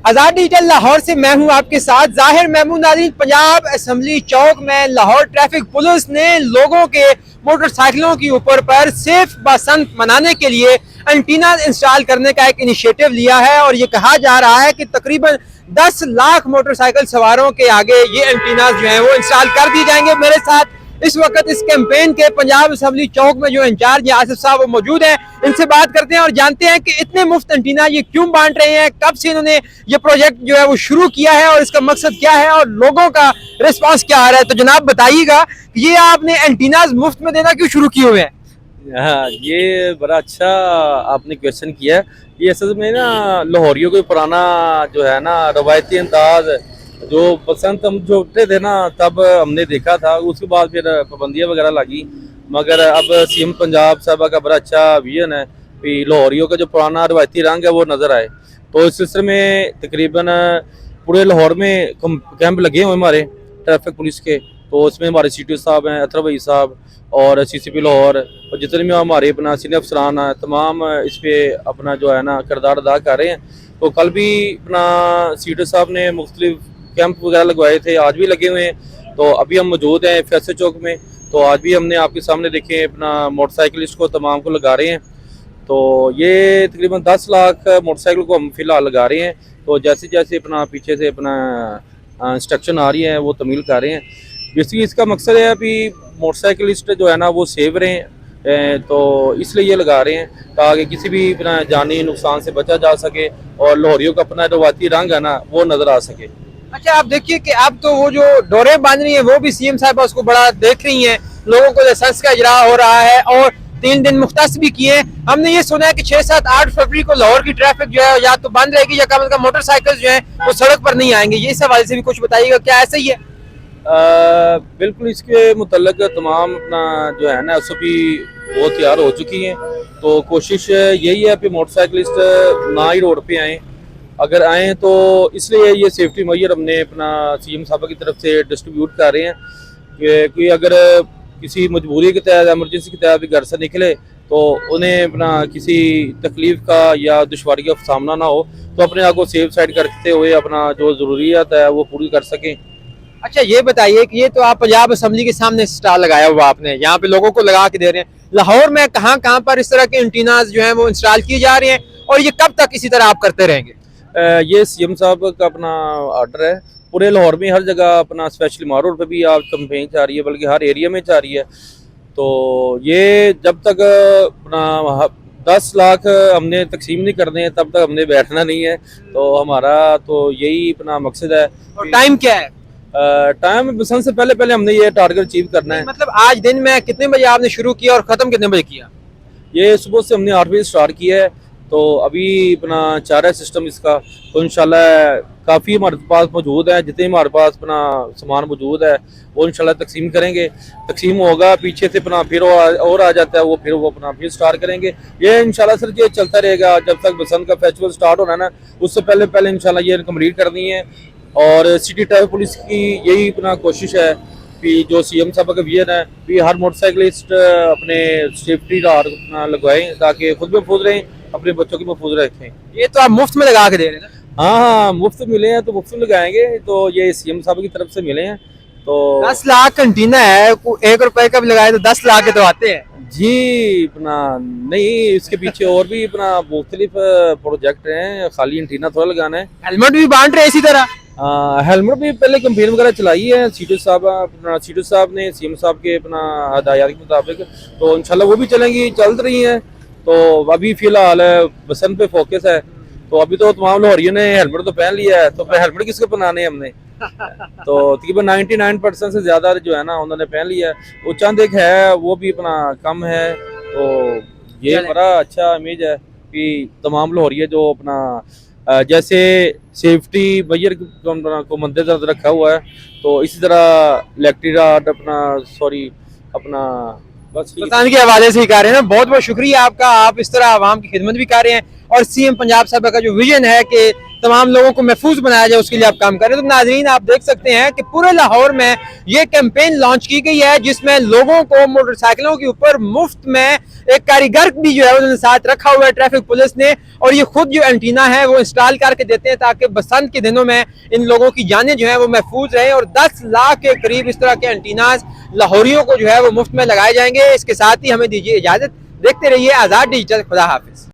आजाद digital Lahore से मैं हूं आपके साथ जाहिर महमूद। नाज़रीन, पंजाब असेंबली चौक में लाहौर ट्रैफिक पुलिस ने लोगों के मोटरसाइकिलों के ऊपर पर सेफ बसंत मनाने के लिए एंटीना इंस्टॉल करने का एक इनिशिएटिव लिया है और ये कहा जा रहा है कि तकरीबन 10 लाख मोटरसाइकिल सवारों के आगे ये एंटीना जो है वो इंस्टॉल कर दिए जाएंगे। मेरे साथ इस वक्त इस कैंपेन के पंजाब असेंबली चौक में जो इंचार्ज आसिफ साहब वो मौजूद हैं। इनसे बात करते हैं और जानते हैं कि इतने मुफ्त एंटीना ये क्यों बांट रहे हैं, कब से इन्होंने ये प्रोजेक्ट जो है वो शुरू किया है और इसका मकसद क्या है और लोगों का रिस्पांस क्या आ रहा है। तो जनाब बताइएगा कि ये आपने एंटीनाज मुफ्त में देना क्यों शुरू किए हुए हैं? हाँ, ये बड़ा अच्छा आपने क्वेश्चन किया है। ये असल में ना लाहौरियों को पुराना जो है ना रवायती अंदाज जो बसंत हम छोटे थे ना तब हमने देखा था, उसके बाद फिर पाबंदियाँ वगैरह लगी। मगर अब सीएम पंजाब साहब का बड़ा अच्छा विजन है कि लाहौरियों का जो पुराना रवायती रंग है वो नज़र आए। तो इस सिलसिले में तकरीबन पूरे लाहौर में कैंप लगे हुए हमारे ट्रैफिक पुलिस के। तो उसमें हमारे CTO साहब हैं, अतर भाई साहब और CCP लाहौर और जितने भी हमारे अपना सीनियर अफसरान हैं, तमाम इस पर अपना जो है ना किरदार अदा कर रहे हैं। तो कल भी अपना CTO साहब ने मुख्तलिफ कैंप वगैरह लगवाए थे, आज भी लगे हुए हैं। तो अभी हम मौजूद हैं फैसल चौक में, तो आज भी हमने आपके सामने देखे अपना मोटरसाइकिलिस्ट को तमाम को लगा रहे हैं। तो ये तकरीबन 10 लाख मोटरसाइकिल को हम फिलहाल लगा रहे हैं। तो जैसे जैसे अपना पीछे से अपना इंस्ट्रक्शन आ रही है वो तमील कर रहे हैं। बेसिकली इसका मकसद है अभी मोटरसाइकिलिस्ट जो है ना वो सेव रहें, तो इसलिए ये लगा रहे हैं ताकि किसी भी अपना जानी नुकसान से बचा जा सके और लाहौरियों का अपना रवायती रंग है ना वो नज़र आ सके। अच्छा, आप देखिए कि अब तो वो जो डोरे बांध रही है वो भी सीएम साहब उसको बड़ा देख रही हैं, लोगों को लाइसेंस का इजरा हो रहा है और 3 दिन मुख्तस भी किए। हमने ये सुना है कि 6, 7, 8 फरवरी को लाहौर की ट्रैफिक जो है या तो बंद रहेगी या कम मोटरसाइकिल जो है वो सड़क पर नहीं आएंगे। ये इस हवाले से भी कुछ बताइएगा, क्या ऐसा ही है? बिल्कुल, इसके मुतल्लिक तमाम अपना जो है ना SOP वो तैयार हो चुकी हैं। तो कोशिश यही है कि मोटरसाइकिलिस्ट ना ही रोड पे आएँ, अगर आएँ तो इसलिए ये सेफ्टी मेजर हमने अपना CM साहब की तरफ से डिस्ट्रीब्यूट कर रहे हैं कि अगर किसी मजबूरी के तहत एमरजेंसी के तहत भी घर से निकले तो उन्हें अपना किसी तकलीफ का या दुश्वारी का सामना ना हो, तो अपने आप को सेफ साइड करते हुए अपना जो ज़रूरियात है वो पूरी कर सकें। अच्छा, ये बताइए कि ये तो आप पंजाब असेंबली के सामने स्टॉल लगाया हुआ आपने, यहाँ पे लोगों को लगा के दे रहे हैं। लाहौर में कहाँ कहाँ पर इस तरह के एंटीनाज जो हैं वो इंस्टॉल किए जा रहे हैं और ये कब तक इसी तरह आप करते रहेंगे? ये CM साहब का अपना ऑर्डर है। पूरे लाहौर में हर जगह अपना स्पेशली मार रोड पर भी आप कैंपेन जा रही है, बल्कि हर एरिया में जा रही है। तो ये जब तक अपना 10 लाख हमने तकसीम नहीं करने हैं तब तक हमने बैठना नहीं है। तो हमारा तो यही अपना मकसद है। और टाइम क्या है? टाइम बसंत से पहले पहले हमने ये टारगेट अचीव करना है। मतलब आज दिन में कितने बजे आपने शुरू किया और खत्म कितने बजे किया? ये सुबह से हमने 8 बजे स्टार्ट किया है, तो अभी अपना चाह रहा है सिस्टम इसका। तो इंशाल्लाह काफ़ी हमारे पास मौजूद है, जितने हमारे पास अपना सामान मौजूद है वो इंशाल्लाह तकसीम करेंगे। तकसीम होगा, पीछे से अपना फिर और आ जाता है वो, फिर वो अपना फिर स्टार्ट करेंगे। ये इंशाल्लाह सर ये चलता रहेगा जब तक बसंत का फेस्टिवल स्टार्ट होना है ना, उससे पहले पहले इंशाल्लाह ये कंप्लीट करनी है। और सिटी ट्रैफिक पुलिस की यही अपना कोशिश है कि जो CM साहब का विजन है कि हर मोटरसाइकिलिस्ट अपने सेफ्टी का अपना लगवाएं ताकि खुद भी महफूज रहें, अपने बच्चों की महफूज रखें। ये तो आप मुफ्त में लगा के दे रहे हैं ना? हाँ, मुफ्त मिले हैं तो मुफ्त में लगाएंगे। तो ये CM साहब की तरफ से मिले हैं। तो 10 लाख एंटीना है, 1 रुपए का भी लगाए तो 10 लाख के तो आते हैं जी। अपना नहीं, इसके पीछे और भी अपना मुख्तलिफ प्रोजेक्ट हैं, खाली एंटीना थोड़ा लगाना है। हेलमेट भी बांट रहे हैं इसी तरह? हेलमेट भी पहले कैंपेन वगैरह चलाई है CTO साहब ने CM साहब के अपना हदायत के मुताबिक। तो इंशाल्लाह वो भी चलेंगी, चल रही हैं। तो अभी फिलहाल बसंत पे फोकस है। तो अभी तो तमाम लाहौरियों ने हेलमेट तो पहन लिया है, तो हेलमेट किसको पहनाने हमने? तो तकरीबन 99% से ज़्यादा जो है ना उन्होंने पहन लिया है। वो चंद एक है वो भी अपना कम है। तो ये बड़ा अच्छा इमेज है कि तमाम लाहौरिया जो अपना जैसे सेफ्टी मेजर को मद्देनजर रखा हुआ है, तो इसी तरह इलेक्ट्रिक अपना बस पाकिस्तान के हवाले से ही कर रहे हैं ना। बहुत बहुत शुक्रिया आपका, आप इस तरह आवाम की खिदमत भी कर रहे हैं और CM पंजाब साहब का जो विजन है कि तमाम लोगों को महफूज बनाया जाए, उसके लिए आप काम कर रहे हैं। तो नाजरीन, आप देख सकते हैं कि पूरे लाहौर में ये कैंपेन लॉन्च की गई है, जिसमें लोगों को मोटरसाइकिलों के ऊपर मुफ्त में एक कारीगर भी जो है उन्होंने साथ रखा हुआ है ट्रैफिक पुलिस ने, और ये खुद जो एंटीना है वो इंस्टॉल करके देते हैं ताकि बसंत के दिनों में इन लोगों की जानें जो है वो महफूज रहे। और 10 लाख के करीब इस तरह के एंटीनाज लाहौरियों को जो है वो मुफ्त में लगाए जाएंगे। इसके साथ ही हमें दीजिए इजाजत, देखते रहिए आजाद डिजिटल। खुदा हाफिज।